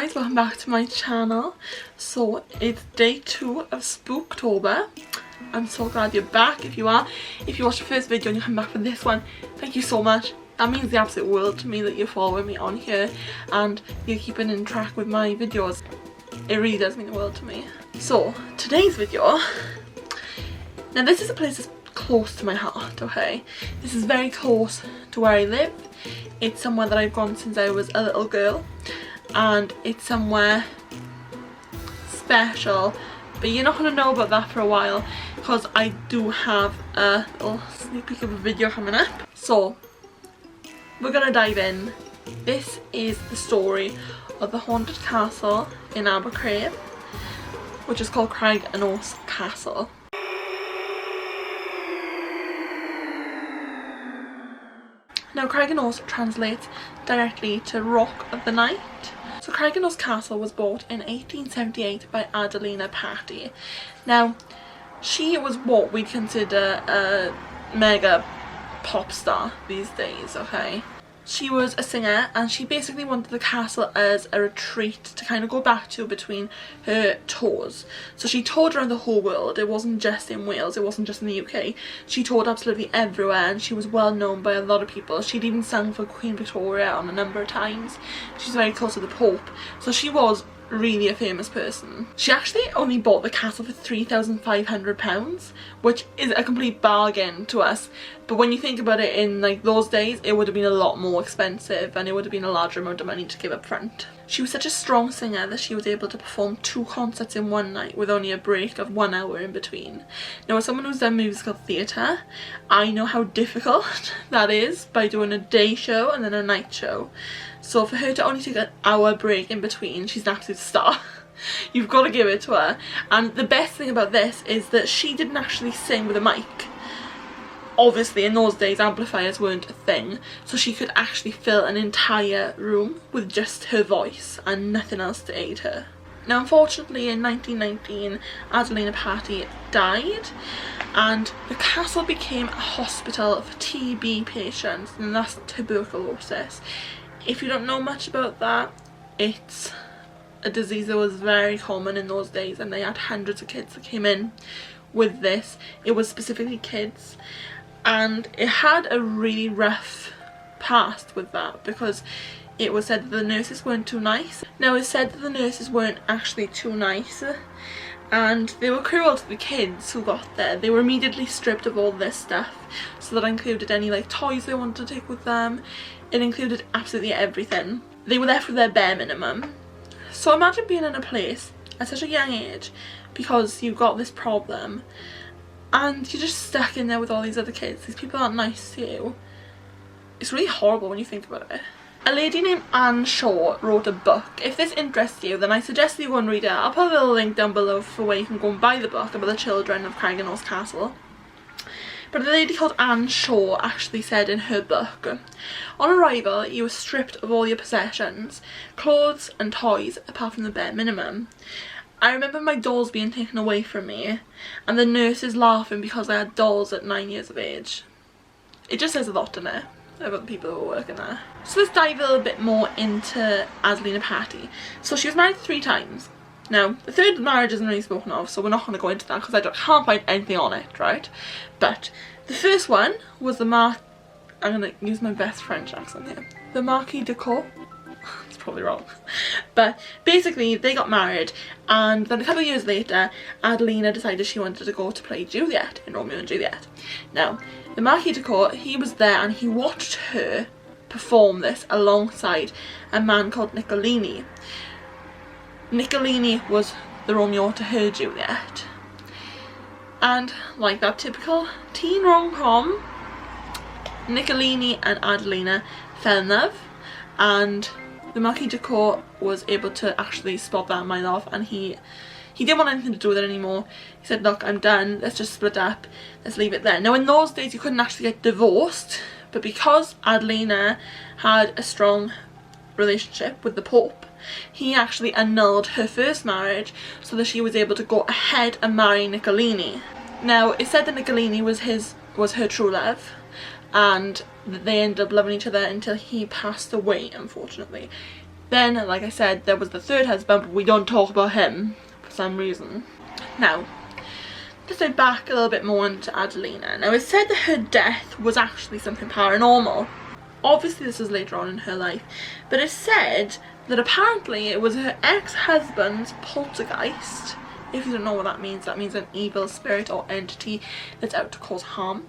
guys, welcome back to my channel. So it's day 2 of Spooktober. I'm so glad you're back. If you watched the first video and you come back for this one, thank you so much. That means the absolute world to me that you're following me on here and you're keeping in track with my videos. It really does mean the world to me. So today's video, now this is a place that's close to my heart, okay? This is very close to where I live. It's somewhere that I've gone since I was a little girl, and it's somewhere special, but you're not going to know about that for a while because I do have a little sneak peek of a video coming up. So we're going to dive in. This is the story of the haunted castle in Abercrave, which is called Craig-y-Nos Castle. Now Craig-y-Nos translates directly to Rock of the Night. So Craig-y-Nos Castle was bought in 1878 by Adelina Patti. Now she was what we'd consider a mega pop star these days, okay? She was a singer and she basically wanted the castle as a retreat to kind of go back to between her tours. So she toured around the whole world. It wasn't just in Wales, it wasn't just in the UK. She toured absolutely everywhere and she was well known by a lot of people. She'd even sung for Queen Victoria on a number of times. She's very close to the Pope. So she was really a famous person. She actually only bought the castle for £3,500, which is a complete bargain to us, but when you think about it, in like those days it would have been a lot more expensive and it would have been a larger amount of money to give up front. She was such a strong singer that she was able to perform 2 concerts in one night with only a break of 1 hour in between. Now as someone who's done musical theatre, I know how difficult that is by doing a day show and then a night show. So for her to only take an hour break in between, she's an absolute star. You've got to give it to her. And the best thing about this is that she didn't actually sing with a mic. Obviously in those days amplifiers weren't a thing, so she could actually fill an entire room with just her voice and nothing else to aid her. Now unfortunately in 1919 Adelina Patti died and the castle became a hospital for TB patients, and that's tuberculosis. If you don't know much about that, it's a disease that was very common in those days and they had hundreds of kids that came in with this. It was specifically kids and it had a really rough past with that because it was said that the nurses weren't too nice. Now it's said that the nurses weren't actually too nice and they were cruel to the kids who got there. They were immediately stripped of all this stuff, so that included any like toys they wanted to take with them. It included absolutely everything. They were there for their bare minimum. So imagine being in a place at such a young age because you've got this problem and you're just stuck in there with all these other kids. These people aren't nice to you. It's really horrible when you think about it. A lady named Anne Shaw wrote a book. If this interests you, then I suggest you go and read it. I'll put a little link down below for where you can go and buy the book about the children of Craig-y-Nos Castle. But a lady called Anne Shaw actually said in her book, on arrival you were stripped of all your possessions, clothes and toys apart from the bare minimum. I remember my dolls being taken away from me and the nurses laughing because I had dolls at 9 years of age. It just says a lot, doesn't it, about the people who were working there. So let's dive a little bit more into Adelina Patti. So she was married 3 times. Now, the 3rd marriage isn't really spoken of, so we're not going to go into that because I can't find anything on it, right? But the first one was the I'm going to use my best French accent here. The Marquis de Court. It's probably wrong. But basically, they got married, and then a couple of years later, Adelina decided she wanted to go to play Juliet in Romeo and Juliet. Now, the Marquis de Court, he was there and he watched her perform this alongside a man called Niccolini. Niccolini was the Romeo to her Juliet, and like that typical teen rom-com, Niccolini and Adelina fell in love, and the Marquis de Court was able to actually spot that, my love, and he didn't want anything to do with it anymore. He said, look, I'm done, let's just split up, let's leave it there. Now in those days you couldn't actually get divorced, but because Adelina had a strong relationship with the Pope, he actually annulled her first marriage so that she was able to go ahead and marry Niccolini. Now it's said that Niccolini was her true love, and they ended up loving each other until he passed away, unfortunately. Then, like I said, there was the third husband, but we don't talk about him for some reason. Now, let's go back a little bit more into Adelina. Now, it's said that her death was actually something paranormal. Obviously, this was later on in her life, but it's said that apparently it was her ex-husband's poltergeist. If you don't know what that means an evil spirit or entity that's out to cause harm.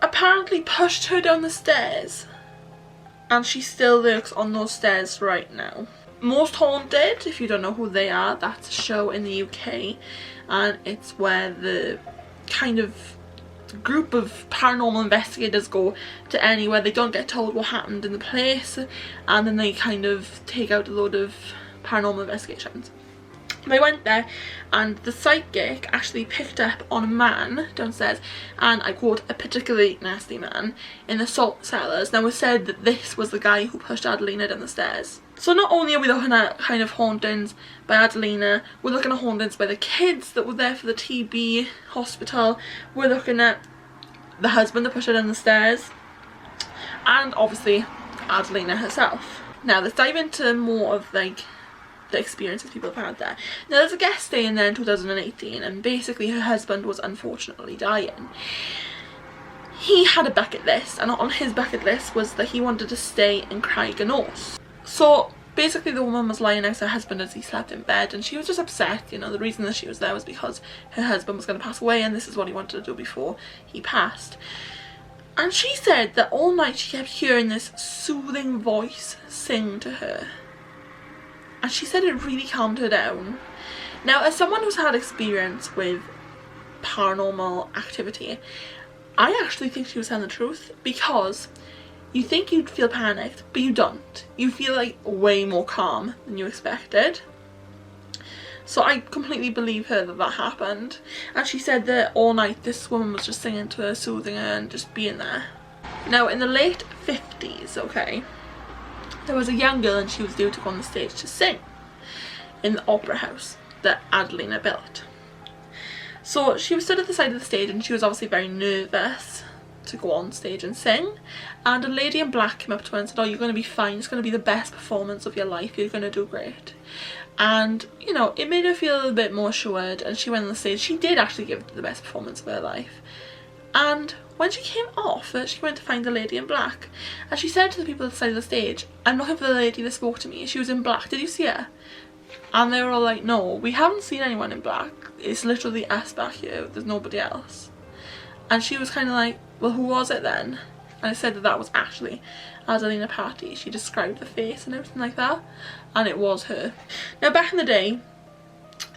Apparently pushed her down the stairs, and she still lurks on those stairs right now. Most Haunted, if you don't know who they are, that's a show in the UK, and it's where the kind of group of paranormal investigators go to anywhere. They don't get told what happened in the place, and then they kind of take out a load of paranormal investigations. They went there, and the psychic actually picked up on a man downstairs, and I quote, a particularly nasty man, in the salt cellars. Now, it was said that this was the guy who pushed Adelina down the stairs. So not only are we looking at kind of hauntings by Adelina, we're looking at hauntings by the kids that were there for the TB hospital, we're looking at the husband that pushed her down the stairs, and obviously Adelina herself. Now, let's dive into more of like the experiences people have had there. Now, there's a guest staying there in 2018, and basically her husband was unfortunately dying. He had a bucket list, and on his bucket list was that he wanted to stay in Craignos. So basically the woman was lying next to her husband as he slept in bed, and she was just upset. You know, the reason that she was there was because her husband was going to pass away, and this is what he wanted to do before he passed. And she said that all night she kept hearing this soothing voice sing to her. And she said it really calmed her down. Now, as someone who's had experience with paranormal activity, I actually think she was telling the truth, because you think you'd feel panicked, but you don't. You feel like way more calm than you expected. So I completely believe her that that happened. And she said that all night this woman was just singing to her, soothing her, and just being there. Now, in the late 50s, okay, there was a young girl, and she was due to go on the stage to sing in the opera house that Adelina built. So she was stood at the side of the stage, and she was obviously very nervous to go on stage and sing. And a lady in black came up to her and said, "Oh, you're going to be fine. It's going to be the best performance of your life. You're going to do great." And, you know, it made her feel a little bit more assured, and she went on the stage. She did actually give the best performance of her life. And when she came off, she went to find the lady in black, and she said to the people at the side of the stage, "I'm looking for the lady that spoke to me. She was in black. Did you see her?" And they were all like, "No, we haven't seen anyone in black. It's literally us back here. There's nobody else." And she was kind of like, "Well, who was it then?" And I said that that was actually Adelina Patti. She described the face and everything like that, and it was her. Now, back in the day,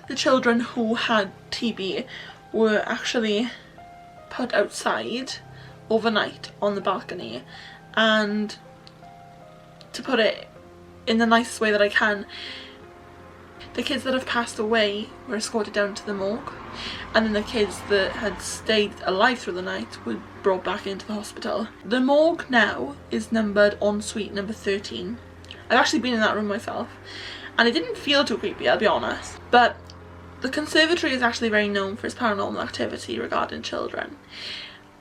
the children who had TB were actually put outside overnight on the balcony, and to put it in the nicest way that I can, the kids that have passed away were escorted down to the morgue, and then the kids that had stayed alive through the night were brought back into the hospital. The morgue now is numbered en suite number 13. I've actually been in that room myself, and it didn't feel too creepy, I'll be honest. But the conservatory is actually very known for its paranormal activity regarding children.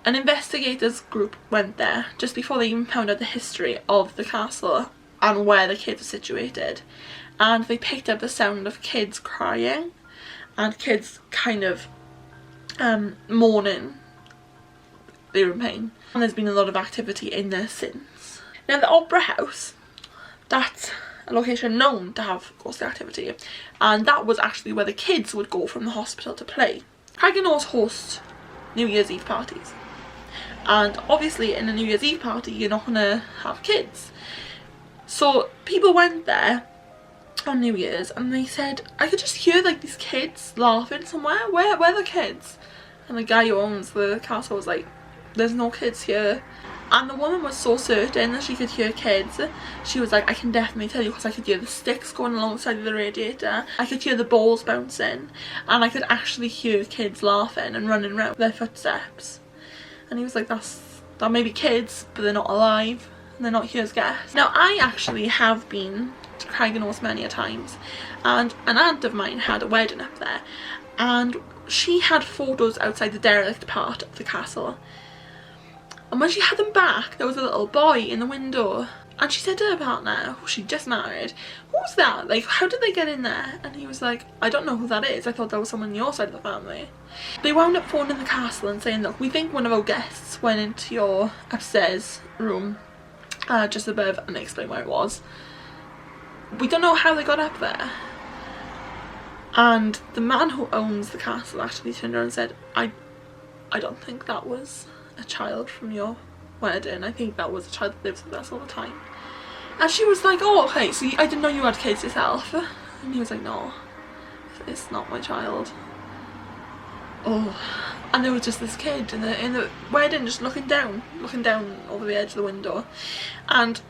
An investigators group went there just before they even found out the history of the castle and where the kids were situated, and they picked up the sound of kids crying and kids kind of mourning. They were in pain, and there's been a lot of activity in there since. Now, the opera house, that's a location known to have ghostly activity, and that was actually where the kids would go from the hospital to play. Craignos hosts New Year's Eve parties, and obviously in a New Year's Eve party you're not gonna have kids. So people went there on New Year's, and they said, "I could just hear like these kids laughing somewhere. Where are the kids?" And the guy who owns the castle was like, "There's no kids here." And the woman was so certain that she could hear kids. She was like, "I can definitely tell you, because I could hear the sticks going alongside of the radiator. I could hear the balls bouncing, and I could actually hear kids laughing and running around with their footsteps." And he was like, that may be kids, but they're not alive, and they're not here as guests." Now, I actually have been to Craignos many a times, and an aunt of mine had a wedding up there, and she had photos outside the derelict part of the castle. And when she had them back, there was a little boy in the window, And she said to her partner, who she just married, "Who's that? Like, how did they get in there?" And he was like, "I don't know who that is. I thought that was someone on your side of the family." They wound up phoning the castle and saying, "Look, we think one of our guests went into your upstairs room, just above," and they explained where it was. We don't know how they got up there. And the man who owns the castle actually turned around and said, I don't think that was a child from your wedding. I think that was a child that lives with us all the time." And she was like, "Oh, okay, so I didn't know you had kids yourself." And he was like, "No, it's not my child." Oh, and there was just this kid in the wedding just looking down over the edge of the window. And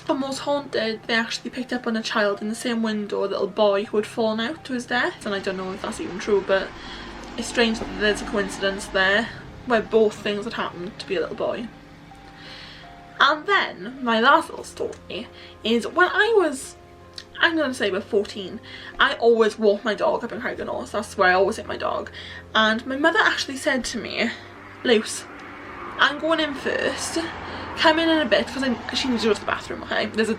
on Most Haunted, they actually picked up on a child in the same window, a little boy who had fallen out to his death. And I don't know if that's even true, but it's strange that there's a coincidence there where both things had happened to be a little boy. And then my last little story is when I was, I'm going to say about 14, I always walked my dog up in Craigienos. That's where I always take my dog. And my mother actually said to me, "Luce, I'm going in first. Come in a bit," because she needs to go to the bathroom, okay? There's a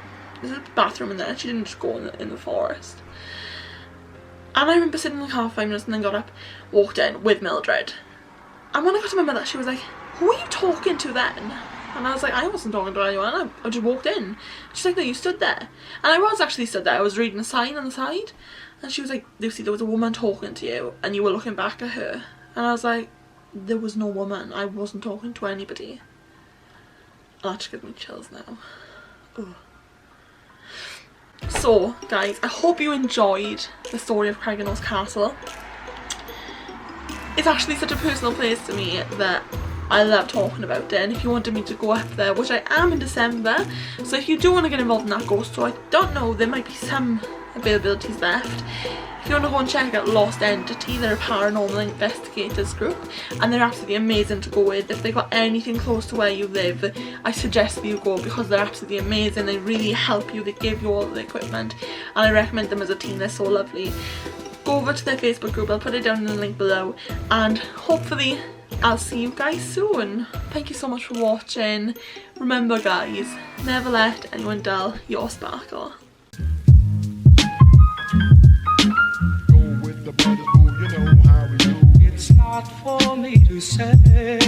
bathroom in there. She didn't just go in the forest. And I remember sitting in the car for 5 minutes and then got up, walked in with Mildred. And when I got to my mother, she was like, "Who are you talking to then?" And I was like, "I wasn't talking to anyone, I just walked in." She's like, "No, you stood there." And I was actually stood there. I was reading a sign on the side. And she was like, "Lucy, there was a woman talking to you and you were looking back at her." And I was like, "There was no woman. I wasn't talking to anybody." And that just gives me chills now. Ugh. So, guys, I hope you enjoyed the story of Craigienos Castle. It's actually such a personal place to me that I love talking about it, and if you wanted me to go up there, which I am in December, so if you do want to get involved in that ghost tour, I don't know, there might be some availabilities left. If you want to go and check out Lost Entity, they're a paranormal investigators group, and they're absolutely amazing to go with. If they've got anything close to where you live, I suggest that you go because they're absolutely amazing. They really help you, they give you all the equipment, and I recommend them as a team. They're so lovely. Go over to their Facebook group, I'll put it down in the link below, and hopefully I'll see you guys soon. Thank you so much for watching. Remember guys, never let anyone dull your sparkle. It's not for me to say.